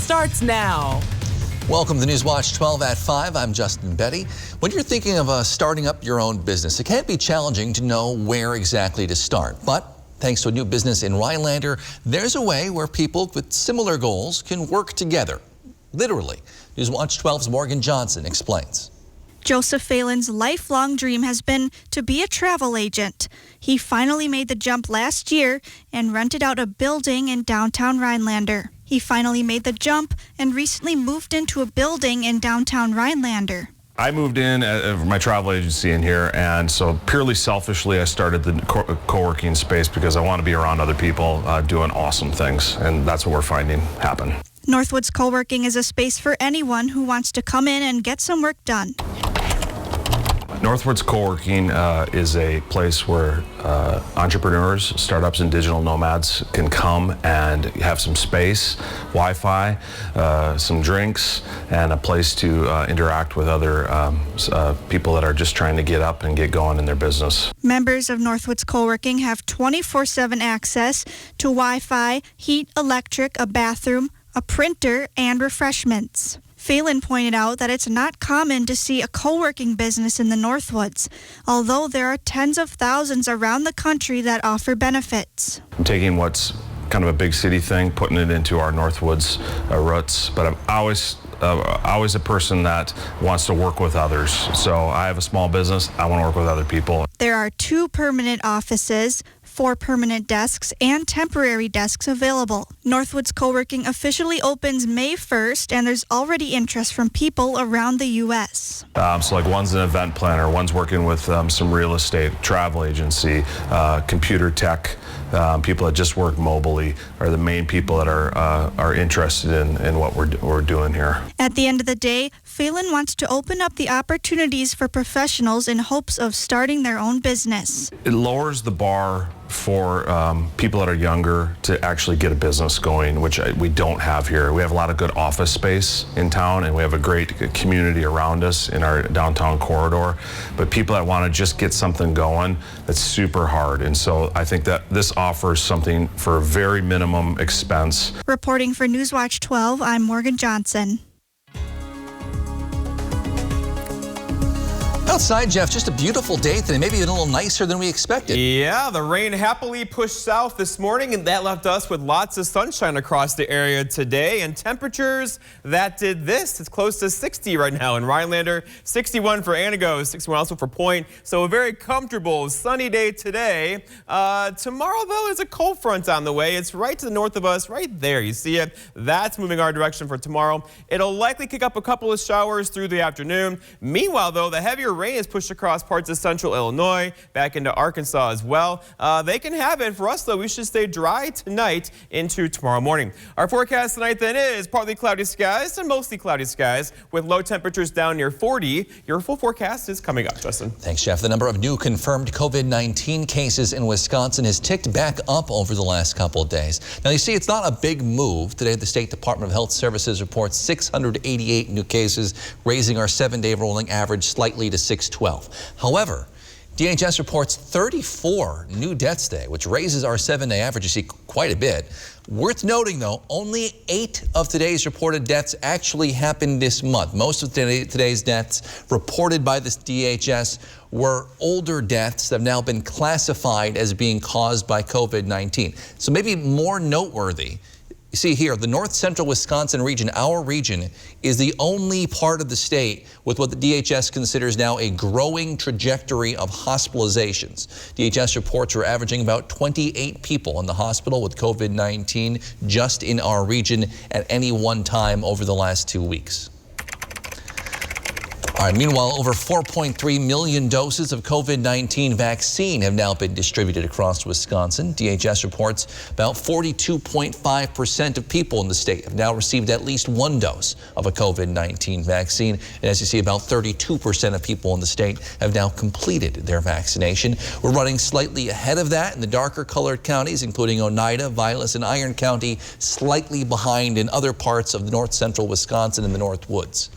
starts now. Welcome to Newswatch 12 at 5. I'm Justin Betty. When you're thinking of starting up your own business, it can be challenging to know where exactly to start. But thanks to a new business in Rhinelander, there's a way where people with similar goals can work together. Literally. Newswatch 12's Morgan Johnson explains. Joseph Phelan's lifelong dream has been to be a travel agent. He finally made the jump last year and rented out a building in downtown Rhinelander. He finally made the jump and recently moved into a building in downtown Rhinelander. I moved in at my travel agency in here, and so purely selfishly I started the co-working space because I want to be around other people doing awesome things, and that's what we're finding happen. Northwoods Co-working is a space for anyone who wants to come in and get some work done. Northwoods Co-working is a place where entrepreneurs, startups, and digital nomads can come and have some space, Wi-Fi, some drinks, and a place to interact with other people that are just trying to get up and get going in their business. Members of Northwoods Co-working have 24/7 access to Wi-Fi, heat, electric, a bathroom, a printer, and refreshments. Phelan pointed out that it's not common to see a co-working business in the Northwoods, although there are tens of thousands around the country that offer benefits. I'm taking what's kind of a big city thing, putting it into our Northwoods roots, but I'm always a person that wants to work with others. So I have a small business, I want to work with other people. There are 2 permanent offices, 4 permanent desks, and temporary desks available. Northwoods Co-working officially opens May 1st, and there's already interest from people around the U.S. So like one's an event planner, one's working with some real estate, travel agency, computer tech. People that just work mobily are the main people that are interested in what we're doing here. At the end of the day, Phelan wants to open up the opportunities for professionals in hopes of starting their own business. It lowers the bar for people that are younger to actually get a business going, which we don't have here. We have a lot of good office space in town, and we have a great community around us in our downtown corridor. But people that want to just get something going, that's super hard. And so I think that this offers something for a very minimum expense. Reporting for Newswatch 12, I'm Morgan Johnson. Outside, Jeff, just a beautiful day today, maybe even a little nicer than we expected. Yeah, the rain happily pushed south this morning, and that left us with lots of sunshine across the area today. And temperatures that did this, it's close to 60 right now in Rhinelander, 61 for Antigo, 61 also for Point. So a very comfortable, sunny day today. Tomorrow, though, there's a cold front on the way. It's right to the north of us, right there. You see it? That's moving our direction for tomorrow. It'll likely kick up a couple of showers through the afternoon. Meanwhile, though, the heavier rain is pushed across parts of central Illinois, back into Arkansas as well. They can have it. For us, though, we should stay dry tonight into tomorrow morning. Our forecast tonight, then, is partly cloudy skies and mostly cloudy skies with low temperatures down near 40. Your full forecast is coming up, Justin. Thanks, Jeff. The number of new confirmed COVID-19 cases in Wisconsin has ticked back up over the last couple of days. Now, you see, it's not a big move. Today, the State Department of Health Services reports 688 new cases, raising our 7-day rolling average slightly to 612. However, DHS reports 34 new deaths today, which raises our 7-day average, you see, quite a bit. Worth noting, though, only 8 of today's reported deaths actually happened this month. Most of today's deaths reported by the DHS were older deaths that have now been classified as being caused by COVID-19. So maybe more noteworthy, you see here, the north central Wisconsin region, our region, is the only part of the state with what the DHS considers now a growing trajectory of hospitalizations. DHS reports we're averaging about 28 people in the hospital with COVID-19 just in our region at any one time over the last 2 weeks. All right, meanwhile, over 4.3 million doses of COVID-19 vaccine have now been distributed across Wisconsin. DHS reports about 42.5% of people in the state have now received at least 1 dose of a COVID-19 vaccine. And as you see, about 32% of people in the state have now completed their vaccination. We're running slightly ahead of that in the darker colored counties, including Oneida, Vilas, and Iron County, slightly behind in other parts of north central Wisconsin and the North Woods.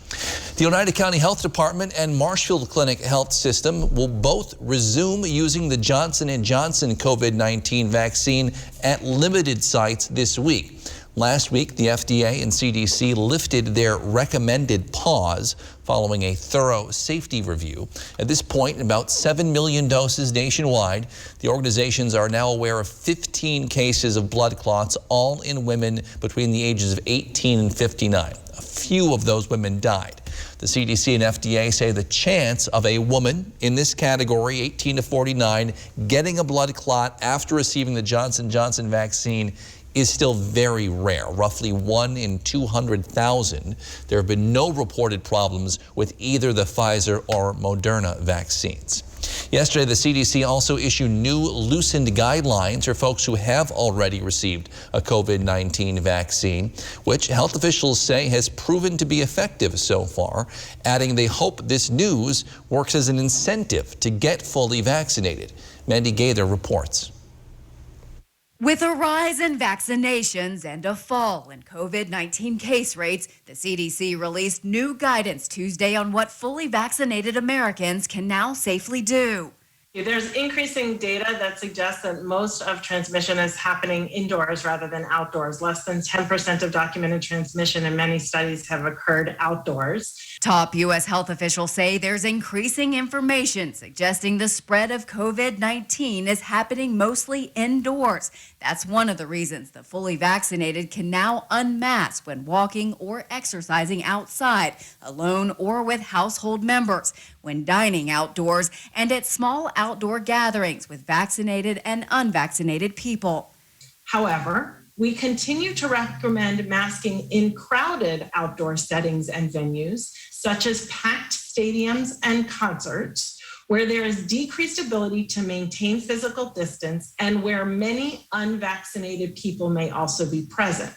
The Oneida County Health Department and Marshfield Clinic Health System will both resume using the Johnson & Johnson COVID-19 vaccine at limited sites this week. Last week, the FDA and CDC lifted their recommended pause following a thorough safety review. At this point, about 7 million doses nationwide. The organizations are now aware of 15 cases of blood clots, all in women between the ages of 18 and 59. A few of those women died. The CDC and FDA say the chance of a woman in this category, 18 to 49, getting a blood clot after receiving the Johnson & Johnson vaccine is still very rare, roughly 1 in 200,000. There have been no reported problems with either the Pfizer or Moderna vaccines. Yesterday, the CDC also issued new loosened guidelines for folks who have already received a COVID-19 vaccine, which health officials say has proven to be effective so far, adding they hope this news works as an incentive to get fully vaccinated. Mandy Gaither reports. With a rise in vaccinations and a fall in COVID-19 case rates, the CDC released new guidance Tuesday on what fully vaccinated Americans can now safely do. There's increasing data that suggests that most of transmission is happening indoors rather than outdoors. Less than 10% of documented transmission in many studies have occurred outdoors. Top U.S. health officials say there's increasing information suggesting the spread of COVID-19 is happening mostly indoors. That's one of the reasons the fully vaccinated can now unmask when walking or exercising outside, alone or with household members, when dining outdoors, and at small outdoor gatherings with vaccinated and unvaccinated people. However, we continue to recommend masking in crowded outdoor settings and venues, such as packed stadiums and concerts, where there is decreased ability to maintain physical distance and where many unvaccinated people may also be present.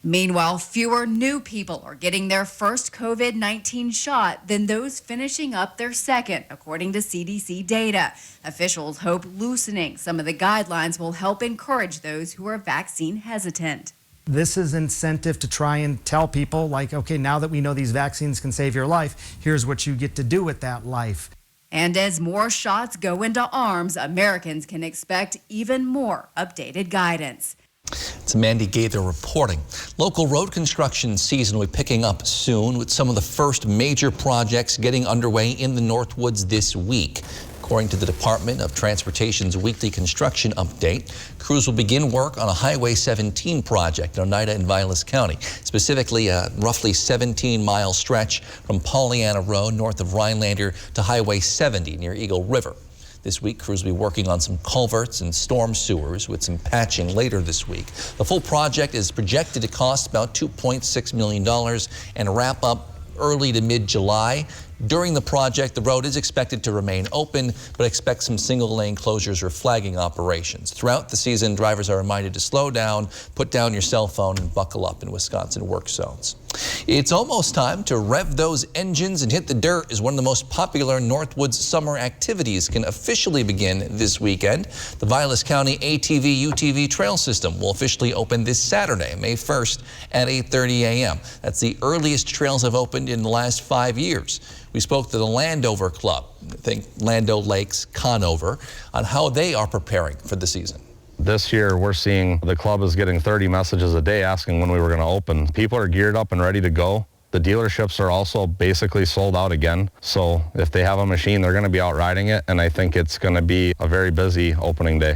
Meanwhile, fewer new people are getting their first COVID-19 shot than those finishing up their second, according to CDC data. Officials hope loosening some of the guidelines will help encourage those who are vaccine hesitant. This is incentive to try and tell people, like, okay, now that we know these vaccines can save your life, here's what you get to do with that life. And as more shots go into arms, Americans can expect even more updated guidance. It's Mandy Gaither reporting. Local road construction season will be picking up soon, with some of the first major projects getting underway in the Northwoods this week. According to the Department of Transportation's weekly construction update, crews will begin work on a Highway 17 project in Oneida and Vilas County, specifically a roughly 17-mile stretch from Pollyanna Road north of Rhinelander to Highway 70 near Eagle River. This week, crews will be working on some culverts and storm sewers with some patching later this week. The full project is projected to cost about $2.6 million and wrap up early to mid-July. During the project, the road is expected to remain open, but expect some single-lane closures or flagging operations. Throughout the season, drivers are reminded to slow down, put down your cell phone, and buckle up in Wisconsin work zones. It's almost time to rev those engines and hit the dirt as one of the most popular Northwoods summer activities can officially begin this weekend. The Vilas County ATV-UTV trail system will officially open this Saturday, May 1st at 8:30 a.m. That's the earliest trails have opened in the last 5 years. We spoke to the Landover Club, I think Lando Lakes, Conover, on how they are preparing for the season. This year, we're seeing the club is getting 30 messages a day asking when we were going to open. People are geared up and ready to go. The dealerships are also basically sold out again. So if they have a machine, they're going to be out riding it. And I think it's going to be a very busy opening day.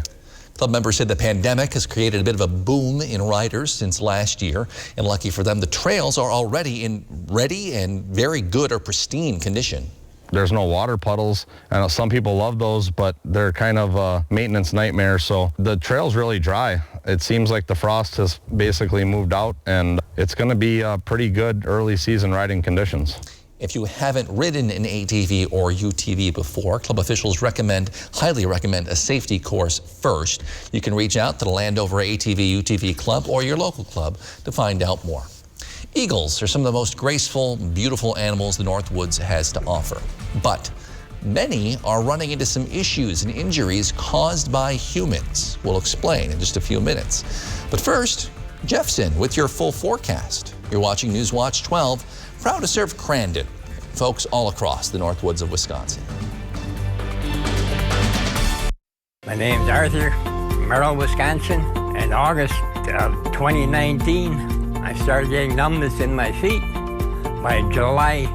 Club members said the pandemic has created a bit of a boom in riders since last year. And lucky for them, the trails are already in ready and very good or pristine condition. There's no water puddles. I know some people love those, but they're kind of a maintenance nightmare. So the trail's really dry. It seems like the frost has basically moved out, and it's going to be pretty good early season riding conditions. If you haven't ridden an ATV or UTV before, club officials highly recommend a safety course first. You can reach out to the Landover ATV-UTV Club or your local club to find out more. Eagles are some of the most graceful, beautiful animals the Northwoods has to offer. But many are running into some issues and injuries caused by humans. We'll explain in just a few minutes. But first, Jeff's in with your full forecast. You're watching Newswatch 12, proud to serve Crandon, folks all across the Northwoods of Wisconsin. My name's Arthur, Merrill, Wisconsin, and August 2019, I started getting numbness in my feet. By July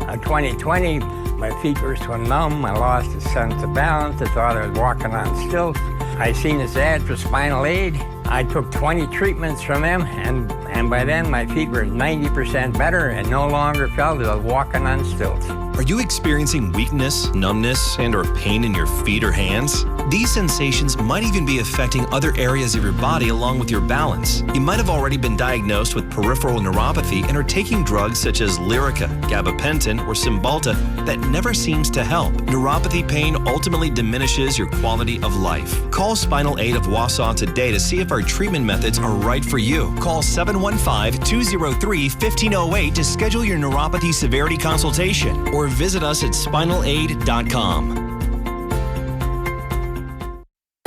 of 2020, my feet were so numb, I lost a sense of balance. I thought I was walking on stilts. I seen this ad for spinal aid. I took 20 treatments from them, and by then my feet were 90% better and no longer felt as I was walking on stilts. Are you experiencing weakness, numbness, and/or pain in your feet or hands? These sensations might even be affecting other areas of your body along with your balance. You might have already been diagnosed with peripheral neuropathy and are taking drugs such as Lyrica, gabapentin, or Cymbalta that never seems to help. Neuropathy pain ultimately diminishes your quality of life. Call Spinal Aid of Wausau today to see if our treatment methods are right for you. Call 715-203-1508 to schedule your neuropathy severity consultation or visit us at spinalaid.com.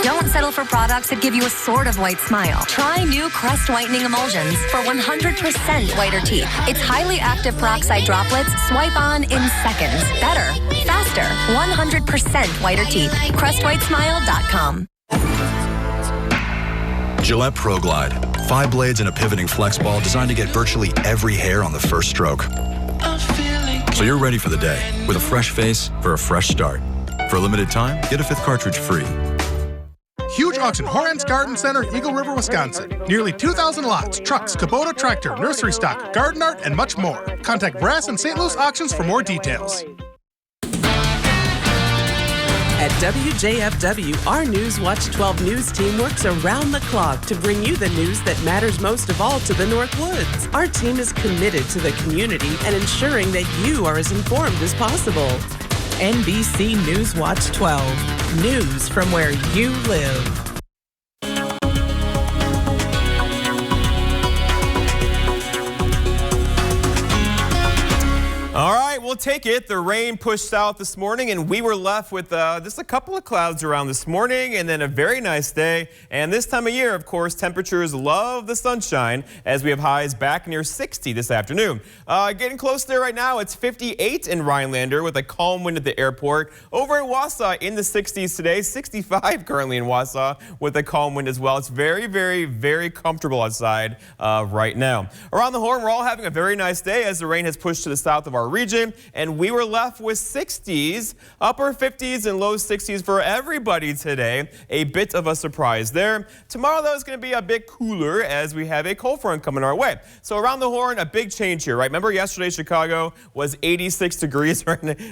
Don't settle for products that give you a sort of white smile. Try new Crest Whitening Emulsions for 100% whiter teeth. Its highly active peroxide droplets swipe on in seconds. Better, faster, 100% whiter teeth. CrestWhiteSmile.com. Gillette Pro Glide. 5 blades and a pivoting flex ball designed to get virtually every hair on the first stroke. So you're ready for the day with a fresh face for a fresh start. For a limited time, get a 5th cartridge free. Huge auction, Horan's Garden Center, Eagle River, Wisconsin. Nearly 2,000 lots, trucks, Kubota tractor, nursery stock, garden art, and much more. Contact Brass and St. Louis Auctions for more details. At WJFW, our Newswatch 12 News team works around the clock to bring you the news that matters most of all to the North Woods. Our team is committed to the community and ensuring that you are as informed as possible. NBC Newswatch 12, news from where you live. All right, we'll take it. The rain pushed south this morning, and we were left with just a couple of clouds around this morning, and then a very nice day. And this time of year, of course, temperatures love the sunshine as we have highs back near 60 this afternoon. Getting close there right now, it's 58 in Rhinelander with a calm wind at the airport. Over in Wausau in the 60s today, 65 currently in Wausau with a calm wind as well. It's very, very, very comfortable outside right now. Around the Horn, we're all having a very nice day as the rain has pushed to the south of our region, and we were left with 60s, upper 50s and low 60s for everybody today. A bit of a surprise there. Tomorrow, though, is going to be a bit cooler as we have a cold front coming our way. So around the Horn, a big change here, right? Remember yesterday Chicago was 86 degrees.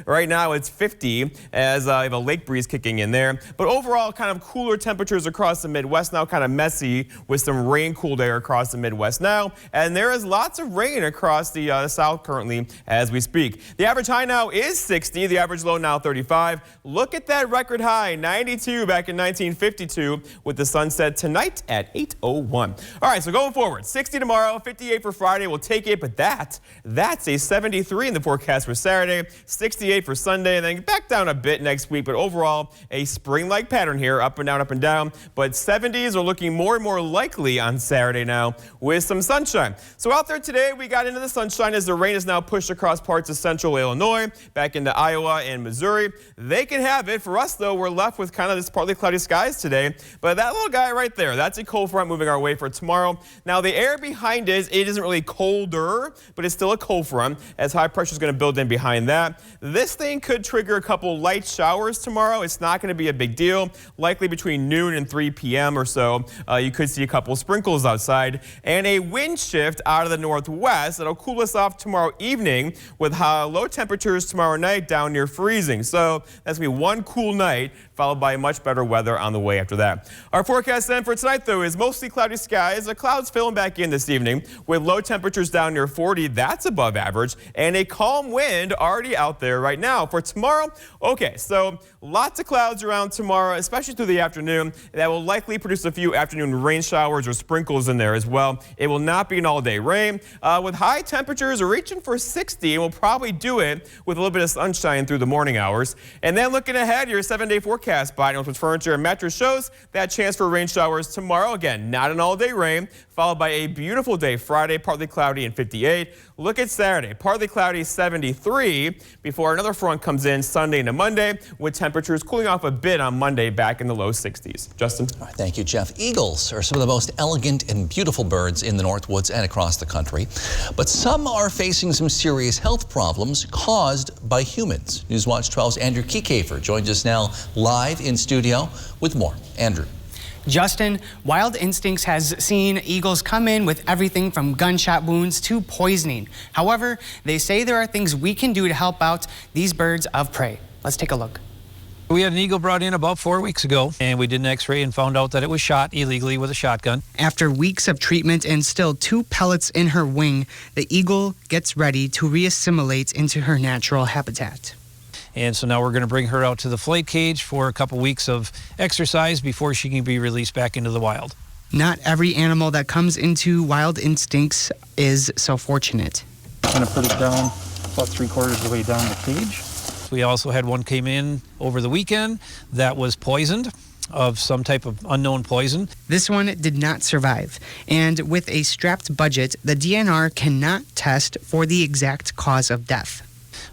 Right now it's 50 as I have a lake breeze kicking in there. But overall, kind of cooler temperatures across the Midwest now, kind of messy with some rain-cooled air across the Midwest now. And there is lots of rain across the south currently as we speak. The average high now is 60. The average low now 35. Look at that record high, 92 back in 1952 with the sunset tonight at 8:01. All right, so going forward, 60 tomorrow, 58 for Friday. We'll take it, but that's a 73 in the forecast for Saturday, 68 for Sunday, and then back down a bit next week. But overall, a spring-like pattern here, up and down, up and down. But 70s are looking more and more likely on Saturday now with some sunshine. So out there today, we got into the sunshine as the rain is now pushed across parts of central Illinois, back into Iowa and Missouri. They can have it. For us, though, we're left with kind of this partly cloudy skies today. But that little guy right there, that's a cold front moving our way for tomorrow. Now, the air behind it isn't really colder, but it's still a cold front as high pressure is going to build in behind that. This thing could trigger a couple light showers tomorrow. It's not going to be a big deal. Likely between noon and 3 p.m. or so, you could see a couple sprinkles outside. And a wind shift out of the northwest that'll cool us off tomorrow evening with low temperatures tomorrow night down near freezing. So that's going to be one cool night followed by much better weather on the way after that. Our forecast then for tonight, though, is mostly cloudy skies. The clouds filling back in this evening with low temperatures down near 40. That's above average. And a calm wind already out there right now. For tomorrow, okay, so lots of clouds around tomorrow, especially through the afternoon. That will likely produce a few afternoon rain showers or sprinkles in there as well. It will not be an all-day rain. With high temperatures reaching for 60, and we'll probably do it with a little bit of sunshine through the morning hours. And then looking ahead, your 7-day forecast forecast by Northwoods Furniture and Mattress shows that chance for rain showers tomorrow. Again, not an all-day rain, followed by a beautiful day Friday, partly cloudy and 58. Look at Saturday, partly cloudy 73 before another front comes in Sunday into Monday, with temperatures cooling off a bit on Monday back in the low 60s. Justin? All right, thank you, Jeff. Eagles are some of the most elegant and beautiful birds in the Northwoods and across the country. But some are facing some serious health problems caused by humans. Newswatch 12's Andrew Kiekefer joins us now live in studio with more. Andrew. Justin, Wild Instincts has seen eagles come in with everything from gunshot wounds to poisoning. However, they say there are things we can do to help out these birds of prey. Let's take a look. We had an eagle brought in about 4 weeks ago, and we did an x-ray and found out that it was shot illegally with a shotgun. After weeks of treatment and still 2 pellets in her wing, the eagle gets ready to reassimilate into her natural habitat. And so now we're going to bring her out to the flight cage for a couple weeks of exercise before she can be released back into the wild. Not every animal that comes into Wild Instincts is so fortunate. I'm going to put it down about 3/4 of the way down the cage. We also had one came in over the weekend that was poisoned of some type of unknown poison. This one did not survive. And with a strapped budget, the DNR cannot test for the exact cause of death.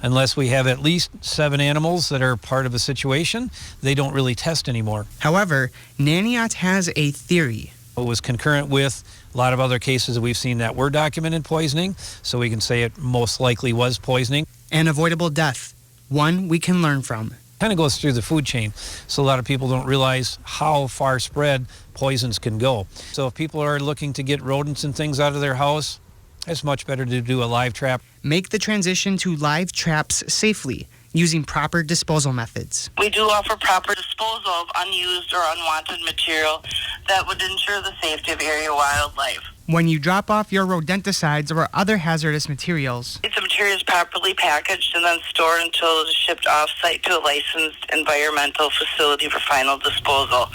Unless we have at least 7 animals that are part of a situation, they don't really test anymore. However, Naniot has a theory. It was concurrent with a lot of other cases that we've seen that were documented poisoning, so we can say it most likely was poisoning. An avoidable death, one we can learn from. Kind of goes through the food chain, so a lot of people don't realize how far spread poisons can go. So if people are looking to get rodents and things out of their house, it's much better to do a live trap. Make the transition to live traps safely, using proper disposal methods. We do offer proper disposal of unused or unwanted material that would ensure the safety of area wildlife. When you drop off your rodenticides or other hazardous materials, the material is properly packaged and then stored until it is shipped off-site to a licensed environmental facility for final disposal.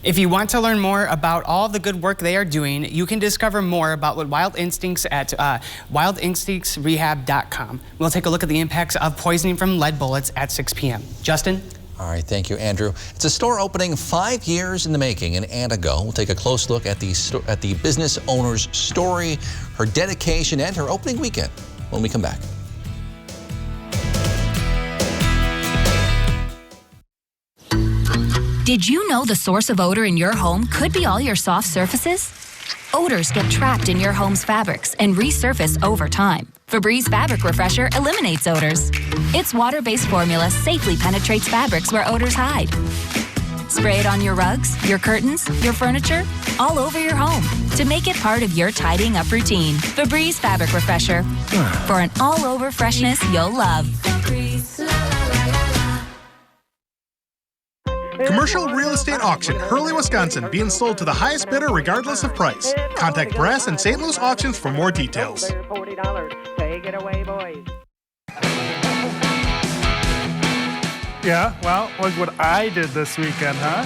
If you want to learn more about all the good work they are doing, you can discover more about what Wild Instincts at wildinstinctsrehab.com. We'll take a look at the impacts of poisoning from lead bullets at 6 p.m. Justin? All right, thank you, Andrew. It's a store opening 5 years in the making in Antigo. We'll take a close look at the business owner's story, her dedication, and her opening weekend when we come back. Did you know the source of odor in your home could be all your soft surfaces? Odors get trapped in your home's fabrics and resurface over time. Febreze Fabric Refresher eliminates odors. Its water-based formula safely penetrates fabrics where odors hide. Spray it on your rugs, your curtains, your furniture, all over your home to make it part of your tidying up routine. Febreze Fabric Refresher for an all-over freshness you'll love. Commercial real estate auction, Hurley, Wisconsin, being sold to the highest bidder regardless of price. Contact Brass and St. Louis Auctions for more details. Yeah, well, look what I did this weekend, huh?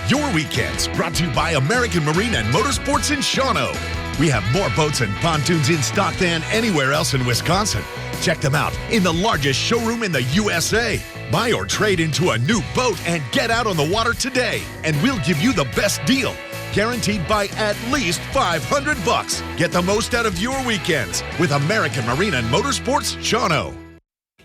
Your weekends brought to you by American Marine and Motorsports in Shawano. We have more boats and pontoons in stock than anywhere else in Wisconsin. Check them out in the largest showroom in the USA. Buy or trade into a new boat and get out on the water today, and we'll give you the best deal. Guaranteed by at least $500. Get the most out of your weekends with American Marine and Motorsports Shawano.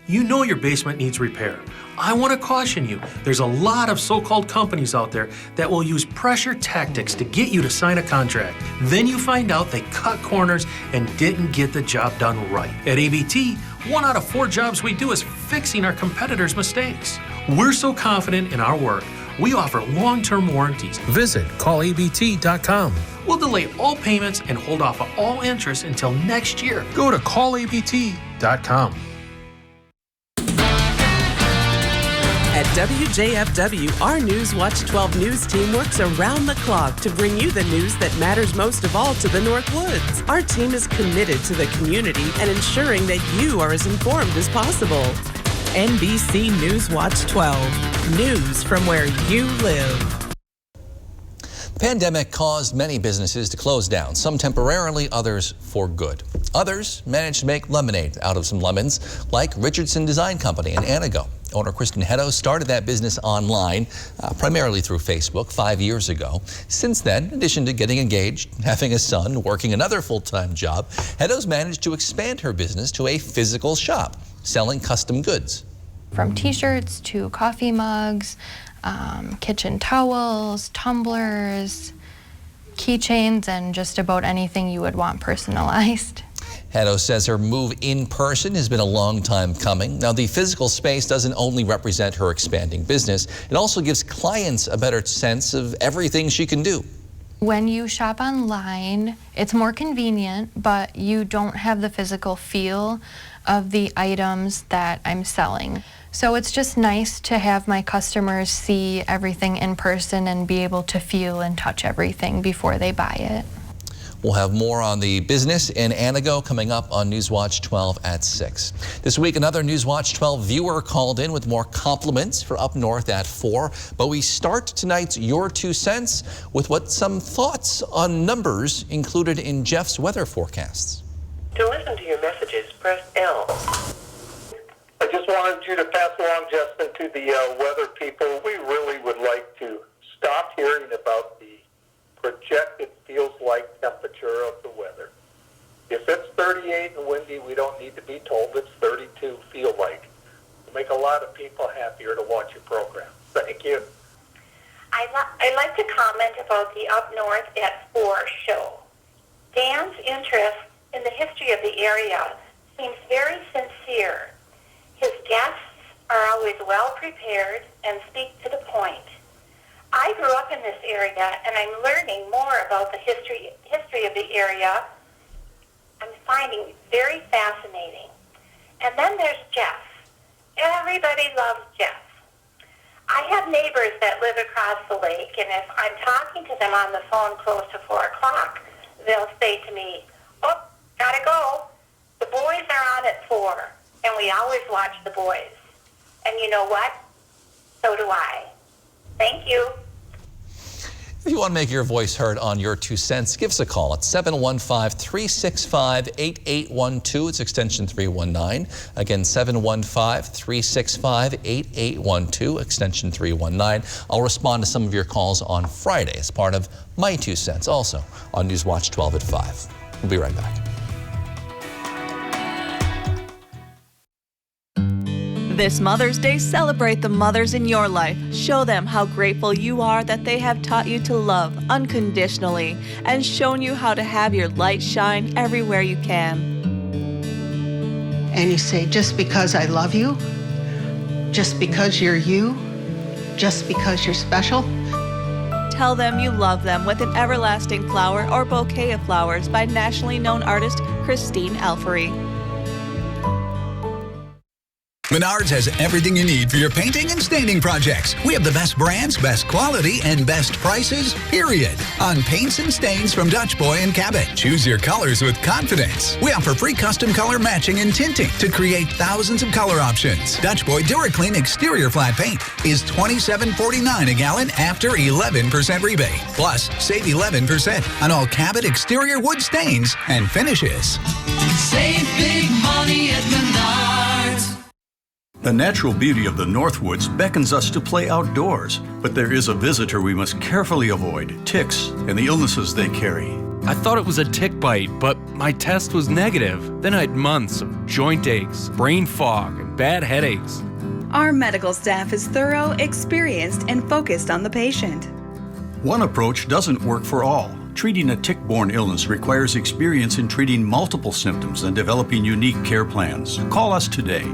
You know your basement needs repair. I want to caution you, there's a lot of so-called companies out there that will use pressure tactics to get you to sign a contract. Then you find out they cut corners and didn't get the job done right. At ABT, 1 out of 4 jobs we do is fixing our competitors' mistakes. We're so confident in our work, we offer long-term warranties. Visit callabt.com. We'll delay all payments and hold off all interest until next year. Go to callabt.com. At WJFW, our Newswatch 12 News team works around the clock to bring you the news that matters most of all to the Northwoods. Our team is committed to the community and ensuring that you are as informed as possible. NBC Newswatch 12, news from where you live. Pandemic caused many businesses to close down, some temporarily, others for good. Others managed to make lemonade out of some lemons, like Richardson Design Company in Anago. Owner Kristen Heddo started that business online, primarily through Facebook, 5 years ago. Since then, in addition to getting engaged, having a son, working another full-time job, Heddo's managed to expand her business to a physical shop, selling custom goods. From t-shirts to coffee mugs, kitchen towels, tumblers, keychains, and just about anything you would want personalized. Heddo says her move in person has been a long time coming. Now, the physical space doesn't only represent her expanding business, it also gives clients a better sense of everything she can do. When you shop online, it's more convenient, but you don't have the physical feel of the items that I'm selling. So it's just nice to have my customers see everything in person and be able to feel and touch everything before they buy it. We'll have more on the business in Anago coming up on Newswatch 12 at 6. This week, another Newswatch 12 viewer called in with more compliments for Up North at 4. But we start tonight's Your 2 Cents with some thoughts on numbers included in Jeff's weather forecasts. To listen to your messages, press L. I just wanted you to pass along, Justin, to the weather people. We really would like to stop hearing about the projected feels like temperature of the weather. If it's 38 and windy, we don't need to be told it's 32 feel like. It'll make a lot of people happier to watch your program. Thank you. I'd like to comment about the Up North at 4 show. Dan's interest in the history of the area seems very sincere. His guests are always well prepared and speak to the point. I grew up in this area, and I'm learning more about the history of the area. I'm finding very fascinating. And then there's Jeff. Everybody loves Jeff. I have neighbors that live across the lake, and if I'm talking to them on the phone close to 4 o'clock, they'll say to me, "Oh, gotta go. The boys are on at 4, and we always watch the boys." And you know what? So do I. Thank you. If you want to make your voice heard on Your 2 Cents, give us a call at 715-365-8812. It's extension 319. Again, 715-365-8812, extension 319. I'll respond to some of your calls on Friday as part of My 2 Cents, also on Newswatch 12 at 5. We'll be right back. This Mother's Day, celebrate the mothers in your life. Show them how grateful you are that they have taught you to love unconditionally and shown you how to have your light shine everywhere you can. And you say, just because I love you, just because you're you, just because you're special. Tell them you love them with an everlasting flower or bouquet of flowers by nationally known artist Christine Alfery. Menards has everything you need for your painting and staining projects. We have the best brands, best quality, and best prices, period. On paints and stains from Dutch Boy and Cabot. Choose your colors with confidence. We offer free custom color matching and tinting to create thousands of color options. Dutch Boy DuraClean exterior flat paint is $27.49 a gallon after 11% rebate. Plus, save 11% on all Cabot exterior wood stains and finishes. Save big money at Menards. The natural beauty of the Northwoods beckons us to play outdoors, but there is a visitor we must carefully avoid: ticks and the illnesses they carry. I thought it was a tick bite, but my test was negative. Then I had months of joint aches, brain fog, and bad headaches. Our medical staff is thorough, experienced, and focused on the patient. One approach doesn't work for all. Treating a tick-borne illness requires experience in treating multiple symptoms and developing unique care plans. Call us today.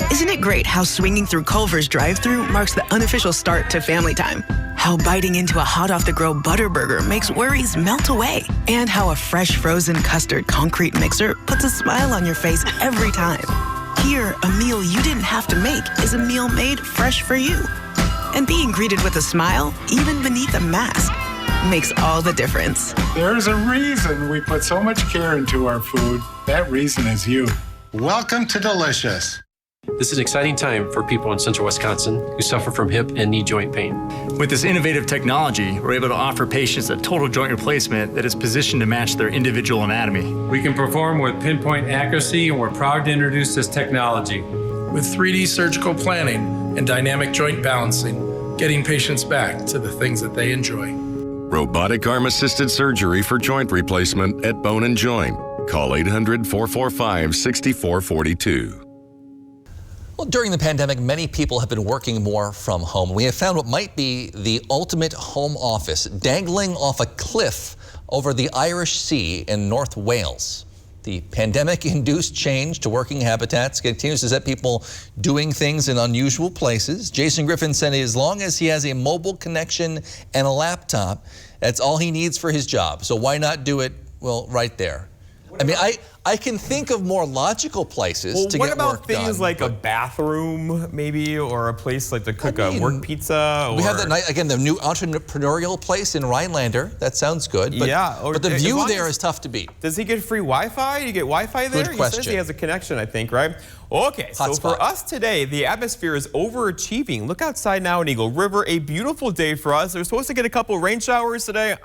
Isn't it great how swinging through Culver's drive-thru marks the unofficial start to family time? How biting into a hot-off-the-grill Butterburger makes worries melt away? And how a fresh frozen custard concrete mixer puts a smile on your face every time. Here, a meal you didn't have to make is a meal made fresh for you. And being greeted with a smile, even beneath a mask, makes all the difference. There's a reason we put so much care into our food. That reason is you. Welcome to Delicious. This is an exciting time for people in central Wisconsin who suffer from hip and knee joint pain. With this innovative technology, we're able to offer patients a total joint replacement that is positioned to match their individual anatomy. We can perform with pinpoint accuracy, and we're proud to introduce this technology. With 3D surgical planning and dynamic joint balancing, getting patients back to the things that they enjoy. Robotic arm-assisted surgery for joint replacement at Bone & Joint. Call 800-445-6442. Well, during the pandemic, many people have been working more from home. We have found what might be the ultimate home office, dangling off a cliff over the Irish Sea in North Wales. The pandemic-induced change to working habitats continues to set people doing things in unusual places. Jason Griffin said as long as he has a mobile connection and a laptop, that's all he needs for his job. So why not do it, well, right there? I mean, I can think of more logical places to get work done. What about things like a bathroom, maybe, or a place like to cook a work pizza? We have that, again, the new entrepreneurial place in Rhinelander. That sounds good. But, yeah. But the view there is tough to beat. Does he get free Wi-Fi? Do you get Wi-Fi there? Good question. He says he has a connection, I think, right? Okay, so for us today, the atmosphere is overachieving. Look outside now in Eagle River. A beautiful day for us. They're supposed to get a couple rain showers today.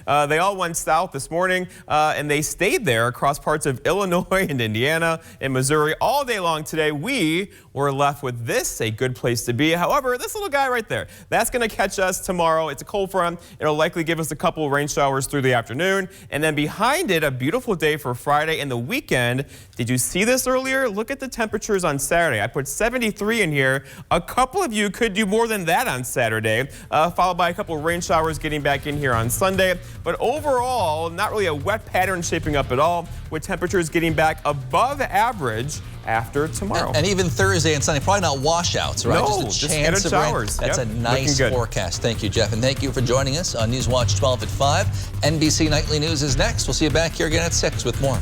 They all went south this morning, and they stayed there across parts of Illinois and Indiana and Missouri all day long today. We were left with this, a good place to be. However, this little guy right there, that's going to catch us tomorrow. It's a cold front. It'll likely give us a couple rain showers through the afternoon. And then behind it, a beautiful day for Friday and the weekend. Did you see this earlier? Look at the temperatures on Saturday. I put 73 in here. A couple of you could do more than that on Saturday, followed by a couple of rain showers getting back in here on Sunday. But overall, not really a wet pattern shaping up at all, with temperatures getting back above average after tomorrow. And even Thursday and Sunday, probably not washouts, right? No, just a chance of showers. Rain. That's a nice forecast. Thank you, Jeff. And thank you for joining us on News Watch 12 at 5. NBC Nightly News is next. We'll see you back here again at 6 with more.